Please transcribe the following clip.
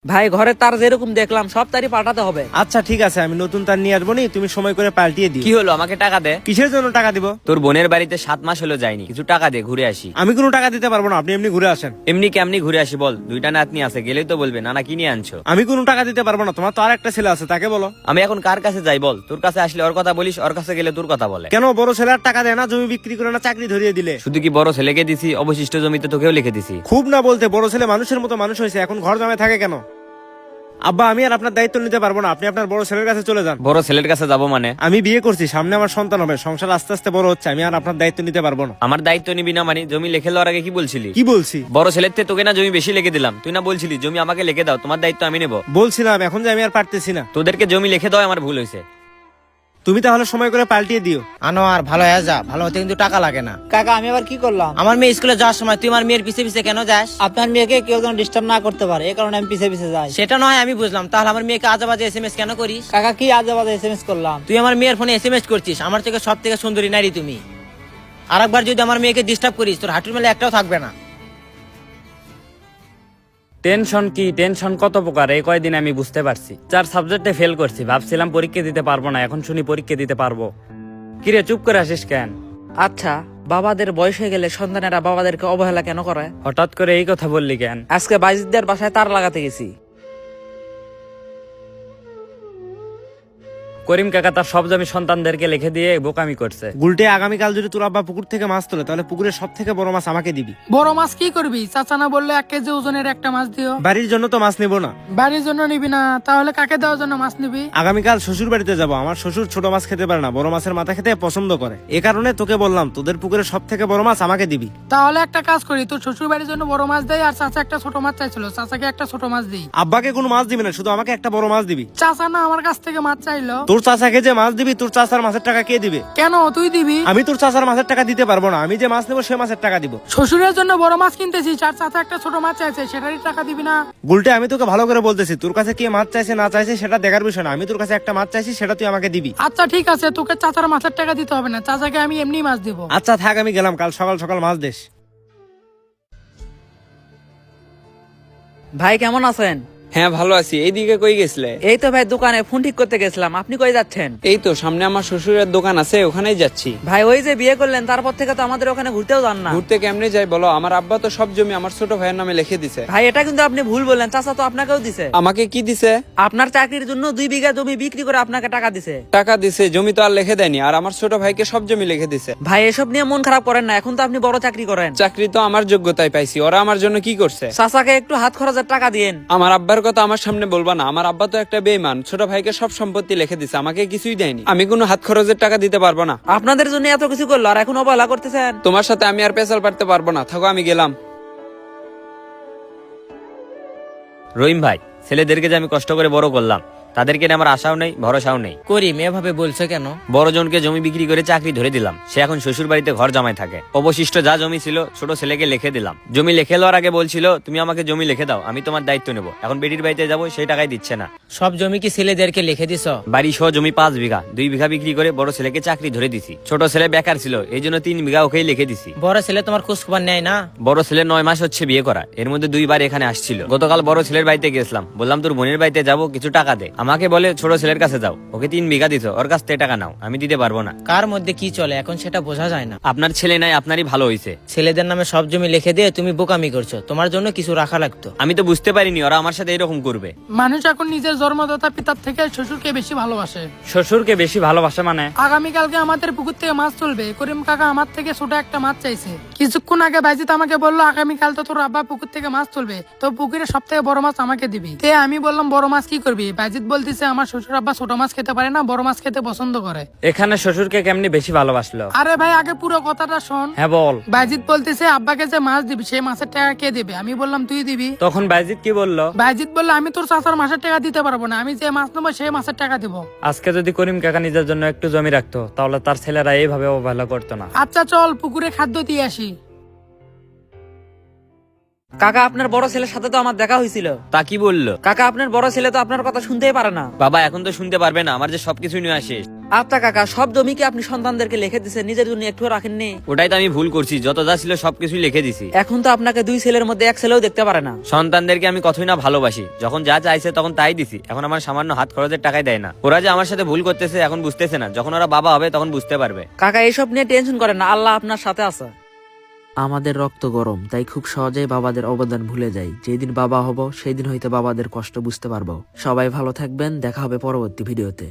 ভাই ঘরে তার যেরকম দেখলাম সব তারই পাঠাতে হবে। আচ্ছা ঠিক আছে, আমি নতুন তার নিয়ে আসবো নি, তুমি সময় করে পাল্টিয়ে দিও। কি হলো, আমাকে টাকা দে। কিসের জন্য টাকা দিব? তোর বোনের বাড়িতে 7 মাস হলো যায়নি, কিছু টাকা দে, ঘুরে আসি। আমি কোনো টাকা দিতে পারবো না, আপনি এমনি ঘুরে আসেন। এমনি কেমনি ঘুরে আসি বল? দুইটা নাতনি আছে, গেলেই তো বলবে নানা কিনে আনছো। আমি কোনো টাকা দিতে পারবো না, তোমার তো আর একটা ছেলে আছে, তাকে বলো। আমি এখন কার কাছে যাই বল? তোর কাছে আসলে ওর কথা বলিস, ওর কাছে গেলে তোর কথা বলে। কেন বড় ছেলে আর টাকা দেয় না? জমি বিক্রি করে না চাকরি ধরিয়ে দিলে? শুধু কি বড় ছেলেকে দিছি, অবশিষ্ট জমিতে তোকেও লিখে দিছি। খুব না বলতে, বড় ছেলে মানুষের মতো মানুষ হয়েছে, এখন ঘর জমে থাকে কেন? আব্বা আমি আর আপনার দায়িত্ব নিতে পারবো না, আপনি আপনার বড় ছেলের কাছে চলে যান। বড় ছেলের কাছে যাবো মানে? আমি বিয়ে করছি, সামনে আমার সন্তান হবে, সংসার আস্তে আস্তে বড় হচ্ছে, আমি আর আপনার দায়িত্ব নিতে পারবো না। আমার দায়িত্ব নিবি না মানে? জমি লিখে দেওয়ার আগে কি বলছিলি? কি বলছি? বড় ছেলের থেকে তোকে না জমি বেশি লিখে দিলাম, তুই না বলছিলি জমি আমাকে লিখে দাও, তোমার দায়িত্ব আমি নেবো। বলছিলাম, এখন যে আমি আর পারতেছি না। তোদেরকে জমি লিখে দাও আমার ভুল হয়েছে। তুমি তাহলে সময় করে পাল্টিয়ে দিও। আনোয়ার ভালো হয়ে যা, ভালো হতে কিন্তু টাকা লাগে না। কাকা আমি আবার কি করলাম? আমার মেয়ে স্কুলে যাওয়ার সময় তুই আমার মেয়ের পিছে পিছে কেন যাস? আপনার মেয়েকে কেউ যেন ডিস্টার্ব না করতে পারে, এই কারণে আমি পিছে পিছে যাই। সেটা নয় আমি বুঝলাম, তাহলে আমার মেয়েকে আজে বাজে এসএমএস কেন করিস? কাকা কি আজে বাজে এসএমএস করলাম? তুই আমার মেয়ের ফোনে এসএমএস করছিস, আমার থেকে সব থেকে সুন্দরী নারী তুমি। আরেকবার যদি আমার মেয়েকে ডিস্টার্ব করিস তোর হাঁটুর মেলে একটাও থাকবে না। টেনশন কি, টেনশন কত প্রকার এই কয়দিন আমি বুঝতে পারছি। 4 সাবজেক্টে ফেল করছি, ভাবছিলাম পরীক্ষা দিতে পারবো না, এখন শুনি পরীক্ষা দিতে পারবো। কিরে চুপ করে আসিস কেন? আচ্ছা, বাবাদের বয়স হয়ে গেলে সন্তানেরা বাবাদেরকে অবহেলা কেন করে? হঠাৎ করে এই কথা বললি কেন? আজকে বাইজিদের বাসায় তার লাগাতে গেছি। করিম কাকা তার সব জমি সন্তানদেরকে লিখে দিয়ে বোকামি করছে। গুলটে, আগামীকাল যদি তোর আব্বা পুকুর থেকে মাছ তোলে, তাহলে পুকুরের সব থেকে বড় মাছ আমাকে দিবি। বড় মাছ কি করবি? চাচা না বললে 1 কেজি ওজনের একটা মাছ দিও। বাড়ির জন্য তো মাছ নেবো না। বাড়ির জন্য নিবি না, তাহলে কাকে দেওয়ার জন্য মাছ নিবি? আগামীকাল শ্বশুর বাড়িতে যাবো, আমার শ্বশুর ছোট মাছ খেতে পারে না, বড় মাছের মাথা খেতে পছন্দ করে। এ কারণে তোকে বললাম তোদের পুকুরের সব থেকে বড় মাছ আমাকে দিবি। তাহলে একটা কাজ করি, তোর শ্বশুর বাড়ির জন্য বড় মাছ দেয়, আর চাচা একটা ছোট মাছ চাইছিল, চাচাকে একটা ছোট মাছ দিই। আব্বাকে কোনো মাছ দিবি না, শুধু আমাকে একটা বড় মাছ দিবি। চাচা না আমার কাছ থেকে মাছ চাইলো। তোর চাচাকে যে মাছ দিবি, তোর চাচার মাছের টাকা কে দিবে? কেন তুই দিবি? আমি তোর চাচার মাছের টাকা দিতে পারবো না, আমি যে মাছ নেবো সে মাছের টাকা দিব। শ্বশুরের জন্য বড় মাছ কিনতেছি, আর চাচা একটা ছোট মাছ চাইছে, সেটারই টাকা দিবি না? গুলটে, আমি তোকে ভালো করে বলতেছি, তোর কাছে কে মাছ চাইছে না চাইছে সেটা দেখার বিষয় না, আমি তোর কাছে একটা মাছ চাইছি, সেটা তুই আমাকে দিবি। আচ্ছা ঠিক আছে, তোকে চাচার মাছের টাকা দিতে হবে না, চাচাকে আমি এমনি মাছ দিব। আচ্ছা থাক, আমি গেলাম, কাল সকাল সকাল মাছ দেশ। ভাই কেমন আছেন? হ্যাঁ ভালো আছি। এইদিকে কই গেছিলে? এই তো ভাই দোকানে ফোন ঠিক করতে গেছিলাম। আপনি কই যাচ্ছেন? এই তো সামনে আমার শ্বশুরের দোকান আছে, ওখানেই যাচ্ছি। ভাই ওই যে বিয়ে করলেন তারপর থেকে তো আমাদের ওখানে ঘুরতেও যান না। ঘুরতে কেমনে যাই বলো? আমার আব্বা তো সব জমি আমার ছোট ভাইয়ের নামে লিখে দিছে। ভাই এটা কিন্তু আপনি ভুল বললেন, চাচা তো আপনাকেও দিছে। আমাকে কি দিছে? আপনার চাকরির জন্য 2 বিঘা জমি বিক্রি করে আপনাকে টাকা দিছে। টাকা দিছে, জমি তো আর লিখে দেয়নি। আর আমার ছোট ভাইকে সব জমি লিখে দিছে। ভাই এসব নিয়ে মন খারাপ করেন না, এখন তো আপনি বড় চাকরি করেন। চাকরি তো আমার যোগ্যতায় পাইছি, ওরা আমার জন্য কি করছে? চাচাকে একটু হাত খরচের টাকা দিয়েন। আমার আব্বার কথা আমার সামনে বলবা না, আমার আব্বা তো একটা বেঈমান। ছোট ভাইকে সব সম্পত্তি লিখে দিছে, আমাকে কিছুই দেয়নি। আমি কোনো হাত খরচের টাকা দিতে পারবো না। আপনাদের জন্য এত কিছু করলো আর এখন অবহেলা করতেছেন। তোমার সাথে আমি আর পেছাল পারতে পারবো না, থাকো আমি গেলাম। রহিম ভাই, ছেলেদেরকে যে আমি কষ্ট করে বড় করলাম, তাদেরকে নিয়ে আমার আশাও নেই, ভরসাও নেই। করিম এভাবে বলছো কেন? বড় জনকে জমি বিক্রি করে চাকরি ধরে দিলাম, সে এখন শ্বশুর বাড়িতে ঘর জামাই থাকে। অবশিষ্ট যা জমি ছিল ছোট ছেলেকে লিখে দিলাম। জমি লিখে দেওয়ার আগে বলছিল তুমি আমাকে জমি লিখে দাও, আমি তোমার দায়িত্ব নেব। এখন বেটির বাড়িতে যাবো, সেই টাকাই দিচ্ছে না। সব জমি কি ছেলেদেরকে লিখে দিছ? বাড়ি সহ জমি 5 বিঘা, 2 বিঘা বিক্রি করে বড় ছেলেকে চাকরি ধরে দিছি। ছোট ছেলে বেকার ছিল, এই জন্য 3 বিঘা ওকেই লিখে দিছি। বড় ছেলে তোমার খোঁজ খবর নেয় না? বড় ছেলে 9 মাস হচ্ছে বিয়ে করা, এর মধ্যে 2 বার এখানে আসছিল। গতকাল বড় ছেলের বাড়িতে গেছিলাম, বললাম তোর বোনের বাড়িতে যাবো, কিছু টাকা দে। আমাকে বলে ছোট ছেলের কাছে যাও, ওকে 3 বিঘা দিছ, ওর কাছ থেকে টাকা নাও। আমি দিতে পারবো না। কার মধ্যে কি চলে এখন সেটা বোঝা যায় না। আপনার ছেলে নাই, আপনারই ভালো হয়েছে। ছেলেদের নামে সব জমি লিখে দিয়ে তুমি বোকামি করছো, তোমার জন্য কিছু রাখা লাগতো। আমি তো বুঝতে পারিনি ওরা আমার সাথে এরকম করবে। মানুষ এখন নিজের জন্মদাতা পিতার থেকে শ্বশুরকে বেশি ভালোবাসে। শ্বশুরকে বেশি ভালোবাসে মানে? আগামীকালকে আমাদের পুকুর থেকে মাছ তুলবে, করিম কাকা আমার থেকে ছোট একটা মাছ চাইছে। কিছুক্ষণ আগে বাইজিত আমাকে বললো আগামীকাল তো তোর আব্বা পুকুর থেকে মাছ তুলবে, তো পুকুরে সব থেকে বড় মাছ আমাকে দিবি। তে আমি বললাম বড় মাছ কি করবি? বাইজিত বলতেছে আমার শ্বশুর আব্বা ছোট মাছ খেতে পারে না, বড় মাছ খেতে পছন্দ করে। এখানে শ্বশুরকে কেমনি বেশি ভালোবাসলো? আরে ভাই আগে পুরো কথাটা শোন। হ্যাঁ বল। বাইজিত বলতেছে আব্বাকে যে মাছ দিবি সেই মাছের টাকা কে দিবে? আমি বললাম তুই দিবি। তখন বাইজিৎ কি বললো? বাইজিত বললো আমি তোর চাচার মাছের টাকা দিতে পারবো না, আমি যে মাছ নেবো সেই মাছের টাকা দিব। আজকে যদি করিম কাকা নিজের জন্য একটু জমি রাখতো, তাহলে তার ছেলেরা এইভাবে অবহেলা করতো না। আচ্ছা চল পুকুরে খাদ্য দিয়ে আসি। কাকা আপনার বড় ছেলের সাথে তো আমার দেখা হয়েছিল। তা কি বললো? কাকা আপনার বড় ছেলে তো আপনার কথা শুনতেই পারে না। বাবা এখন তো শুনতে পারবে না, আমার যে সবকিছু নিয়ে আসে। আচ্ছা কাকা, সব জমি কি আপনি সন্তানদেরকে লিখে দিচ্ছেন, নিজের জন্য একটু রাখেননি? ওটাই তো আমি ভুল করছি, যত যা ছিল সবকিছু লিখে দিছি। এখন তো আপনাকে দুই ছেলের মধ্যে এক ছেলেও দেখতে পারে না। সন্তানদেরকে আমি কতই না ভালোবাসি, যখন যা চাইছে তখন তাই দিছি। এখন আমার সামান্য হাত খরচের টাকাই দেয় না। ওরা যে আমার সাথে ভুল করতেছে এখন বুঝতেছে না, যখন ওরা বাবা হবে তখন বুঝতে পারবে। কাকা এইসব নিয়ে টেনশন করেন না, আল্লাহ আপনার সাথে আছে। আমাদের রক্ত গরম, তাই খুব সহজেই বাবাদের অবদান ভুলে যাই। যেদিন বাবা হব সেই দিন হইতে বাবাদের কষ্ট বুঝতে পারবো। সবাই ভালো থাকবেন, দেখা হবে পরবর্তী ভিডিওতে।